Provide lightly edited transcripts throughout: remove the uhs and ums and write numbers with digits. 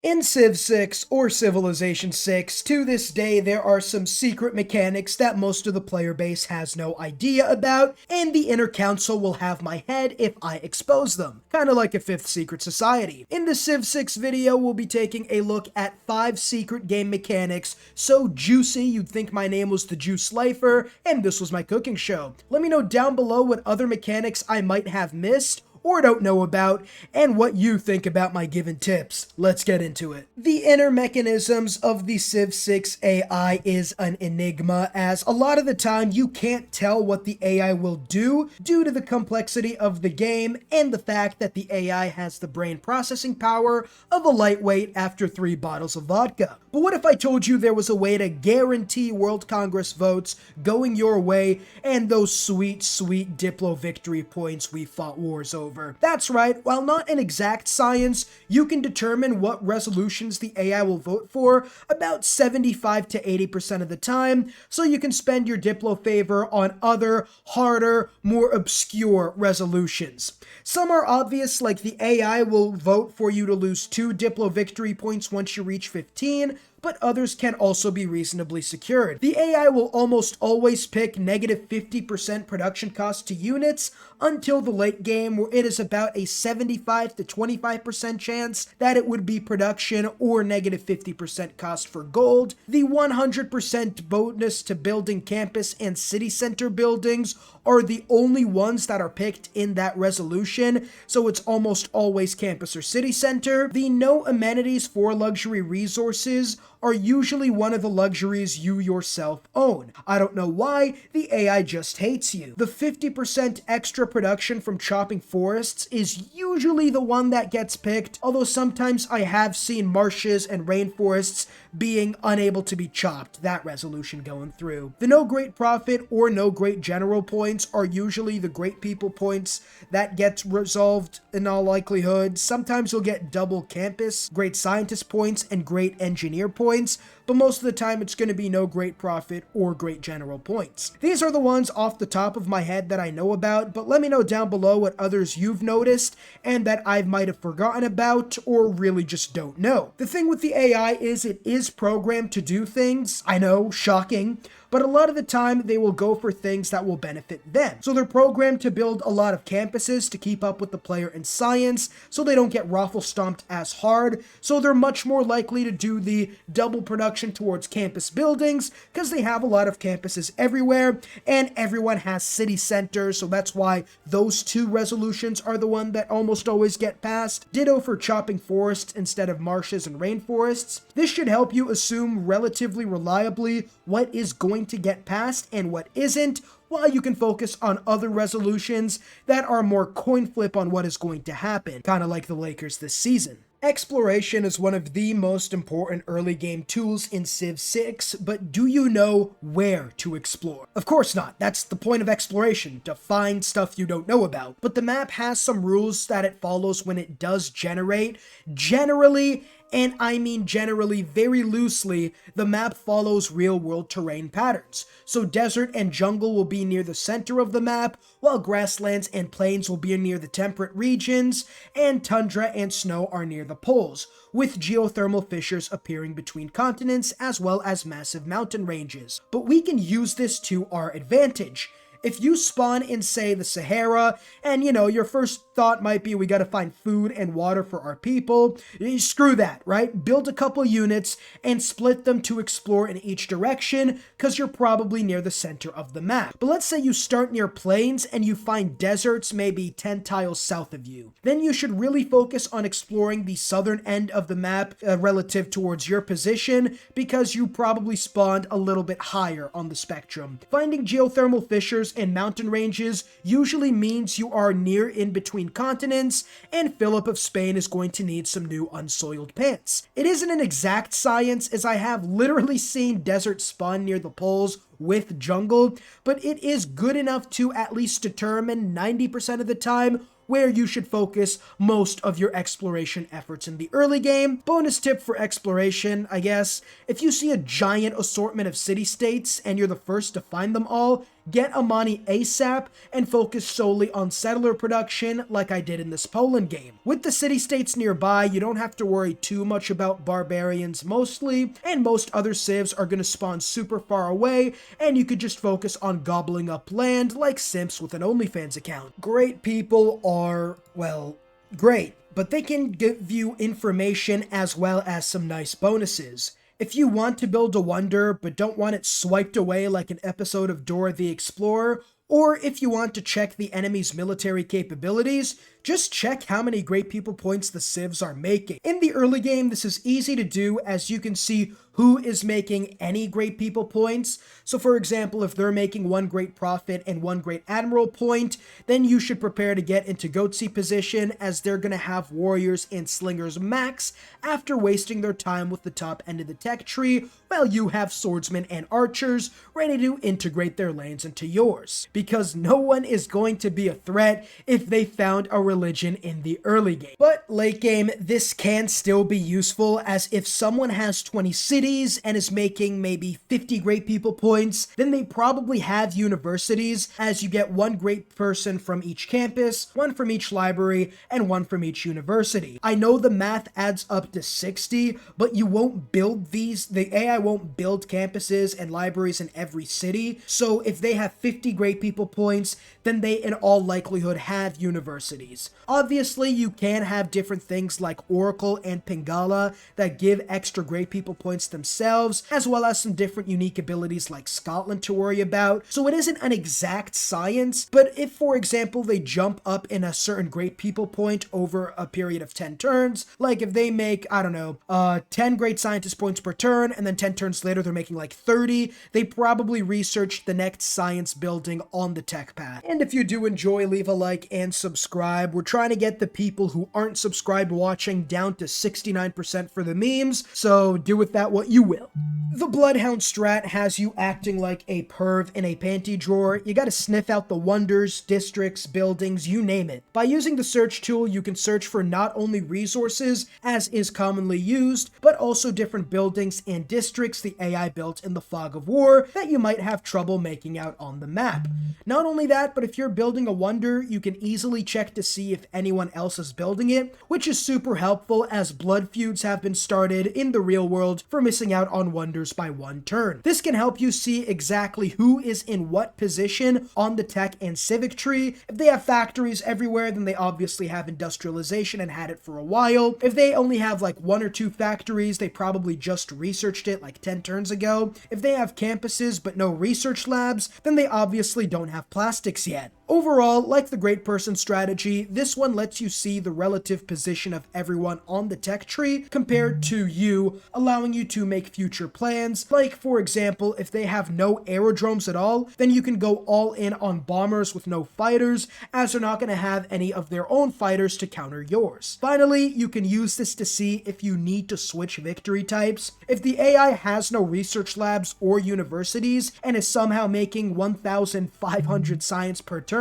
In Civ 6 or Civilization 6, to this day there are some secret mechanics that most of the player base has no idea about, and the inner council will have my head if I expose them. Kinda like a fifth secret society. In the Civ 6 video, we'll be taking a look at 5 secret game mechanics so juicy you'd think my name was TheCivLifeR and this was my cooking show. Let me know down below what other mechanics I might have missed or don't know about, and what you think about my given tips. Let's get into it. The inner mechanisms of the Civ 6 AI is an enigma, as a lot of the time you can't tell what the AI will do due to the complexity of the game and the fact that the AI has the brain processing power of a lightweight after 3 bottles of vodka. But what if I told you there was a way to guarantee World Congress votes going your way and those sweet, sweet Diplo victory points we fought wars over? That's right, while not an exact science, you can determine what resolutions the AI will vote for about 75 to 80% of the time, so you can spend your Diplo favor on other, harder, more obscure resolutions. Some are obvious, like the AI will vote for you to lose 2 Diplo victory points once you reach 15, but others can also be reasonably secured. The AI will almost always pick negative 50% production cost to units until the late game, where it is about a 75 to 25% chance that it would be production or negative 50% cost for gold. The 100% bonus to building campus and city center buildings are the only ones that are picked in that resolution, so it's almost always campus or city center. The no amenities for luxury resources are usually one of the luxuries you yourself own. I don't know why, the AI just hates you. The 50% extra production from chopping forests is usually the one that gets picked, although sometimes I have seen marshes and rainforests being unable to be chopped, that resolution going through. The no great profit or no great general points are usually the great people points that gets resolved in all likelihood. Sometimes you'll get double campus, great scientist points, and great engineer points, but most of the time it's going to be no great profit or great general points. These are the ones off the top of my head that I know about, but let me know down below what others you've noticed and that I might have forgotten about or really just don't know. The thing with the AI is it is programmed to do things, I know, shocking, but a lot of the time they will go for things that will benefit them. So they're programmed to build a lot of campuses to keep up with the player in science, so they don't get raffle stomped as hard, so they're much more likely to do the double production towards campus buildings, because they have a lot of campuses everywhere, and everyone has city centers, so that's why those 2 resolutions are the one that almost always get passed. Ditto for chopping forests instead of marshes and rainforests. This should help you assume relatively reliably what is going to get passed and what isn't, while you can focus on other resolutions that are more coin flip on what is going to happen, kind of like the Lakers this season. Exploration is one of the most important early game tools in Civ 6, but do you know where to explore? Of course not. That's the point of exploration, to find stuff you don't know about. But the map has some rules that it follows when it does generate. Generally, and I mean generally very loosely, the map follows real-world terrain patterns. So desert and jungle will be near the center of the map, while grasslands and plains will be near the temperate regions, and tundra and snow are near the poles, with geothermal fissures appearing between continents as well as massive mountain ranges. But we can use this to our advantage. If you spawn in, say, the Sahara, and your first thought might be we gotta find food and water for our people, screw that, right? Build a couple units and split them to explore in each direction, because you're probably near the center of the map. But let's say you start near plains and you find deserts maybe 10 tiles south of you. Then you should really focus on exploring the southern end of the map relative towards your position, because you probably spawned a little bit higher on the spectrum. Finding geothermal fissures and mountain ranges usually means you are near in between continents, and Philip of Spain is going to need some new unsoiled pants. It isn't an exact science, as I have literally seen desert spawn near the poles with jungle, but it is good enough to at least determine 90% of the time where you should focus most of your exploration efforts in the early game. Bonus tip for exploration, I guess, if you see a giant assortment of city-states and you're the first to find them all, get Amani ASAP and focus solely on settler production like I did in this Poland game. With the city-states nearby, you don't have to worry too much about barbarians mostly, and most other civs are going to spawn super far away, and you could just focus on gobbling up land like simps with an OnlyFans account. Great people are, well, great, but they can give you information as well as some nice bonuses. If you want to build a wonder but don't want it swiped away like an episode of Dora the Explorer, or if you want to check the enemy's military capabilities, just check how many great people points the civs are making. In the early game, this is easy to do as you can see who is making any great people points. So for example, if they're making 1 great prophet and 1 great admiral point, then you should prepare to get into goatsy position as they're going to have warriors and slingers max after wasting their time with the top end of the tech tree, while you have swordsmen and archers ready to integrate their lanes into yours. Because no one is going to be a threat if they found a religion in the early game. But late game, this can still be useful, as if someone has 20 cities and is making maybe 50 great people points, then they probably have universities, as you get 1 great person from each campus, 1 from each library, and 1 from each university. I know the math adds up to 60, but you won't build these, the AI won't build campuses and libraries in every city, so if they have 50 great people points, then they in all likelihood have universities. Obviously, you can have different things like Oracle and Pingala that give extra great people points themselves, as well as some different unique abilities like Scotland to worry about, so it isn't an exact science, but if, for example, they jump up in a certain great people point over a period of 10 turns, like if they make, I don't know, 10 great scientist points per turn, and then 10 turns later they're making like 30, they probably researched the next science building on the tech path. And if you do enjoy, leave a like and subscribe. We're trying to get the people who aren't subscribed watching down to 69% for the memes, so do with that what you will. The Bloodhound strat has you acting like a perv in a panty drawer. You gotta sniff out the wonders, districts, buildings, you name it. By using the search tool, you can search for not only resources, as is commonly used, but also different buildings and districts the AI built in the Fog of War that you might have trouble making out on the map. Not only that, but if you're building a wonder, you can easily check to see if anyone else is building it, which is super helpful as blood feuds have been started in the real world for missing out on wonders by 1 turn. This can help you see exactly who is in what position on the tech and civic tree. If they have factories everywhere, then they obviously have industrialization and had it for a while. If they only have like 1 or 2 factories, they probably just researched it like 10 turns ago. If they have campuses but no research labs, then they obviously don't have plastics yet. Overall, like the great person strategy, this one lets you see the relative position of everyone on the tech tree compared to you, allowing you to make future plans. Like, for example, if they have no aerodromes at all, then you can go all in on bombers with no fighters, as they're not going to have any of their own fighters to counter yours. Finally, you can use this to see if you need to switch victory types. If the AI has no research labs or universities and is somehow making 1,500 science per turn,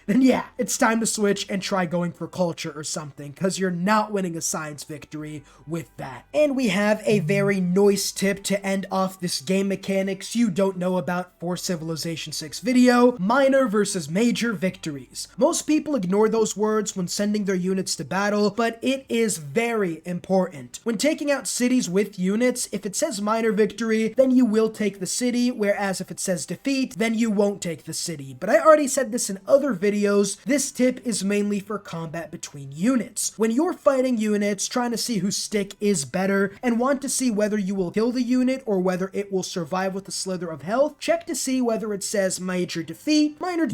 then yeah, it's time to switch and try going for culture or something, because you're not winning a science victory with that. And we have a very nice tip to end off this game mechanics you don't know about for Civilization 6 video: minor versus major victories. Most people ignore those words when sending their units to battle, but it is very important. When taking out cities with units, if it says minor victory, then you will take the city, whereas if it says defeat, then you won't take the city. But I already said this in other videos, this tip is mainly for combat between units. When you're fighting units, trying to see whose stick is better, and want to see whether you will kill the unit or whether it will survive with a slither of health, check to see whether it says major defeat, minor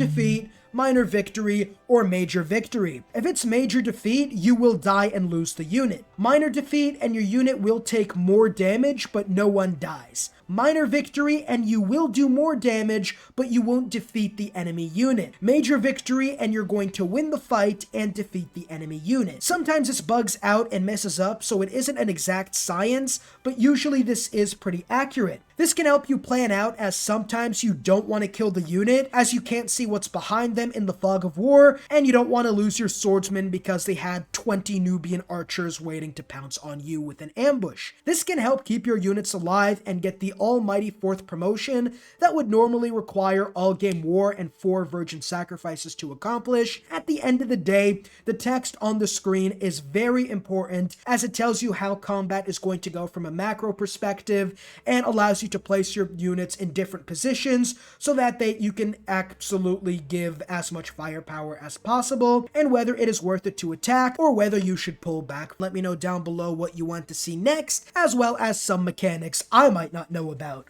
victory, or major victory. If it's major defeat, you will die and lose the unit. Minor defeat, and your unit will take more damage, but no one dies. Minor victory, and you will do more damage, but you won't defeat the enemy unit. Major victory, and you're going to win the fight and defeat the enemy unit. Sometimes this bugs out and messes up, so it isn't an exact science, but usually this is pretty accurate. This can help you plan out, as sometimes you don't want to kill the unit, as you can't see what's behind them them in the fog of war, and you don't want to lose your swordsman because they had 20 Nubian archers waiting to pounce on you with an ambush. This can help keep your units alive and get the almighty 4th promotion that would normally require all-game war and 4 virgin sacrifices to accomplish. At the end of the day, the text on the screen is very important as it tells you how combat is going to go from a macro perspective and allows you to place your units in different positions so that you can absolutely give as much firepower as possible, and whether it is worth it to attack or whether you should pull back. Let me know down below what you want to see next, as well as some mechanics I might not know about.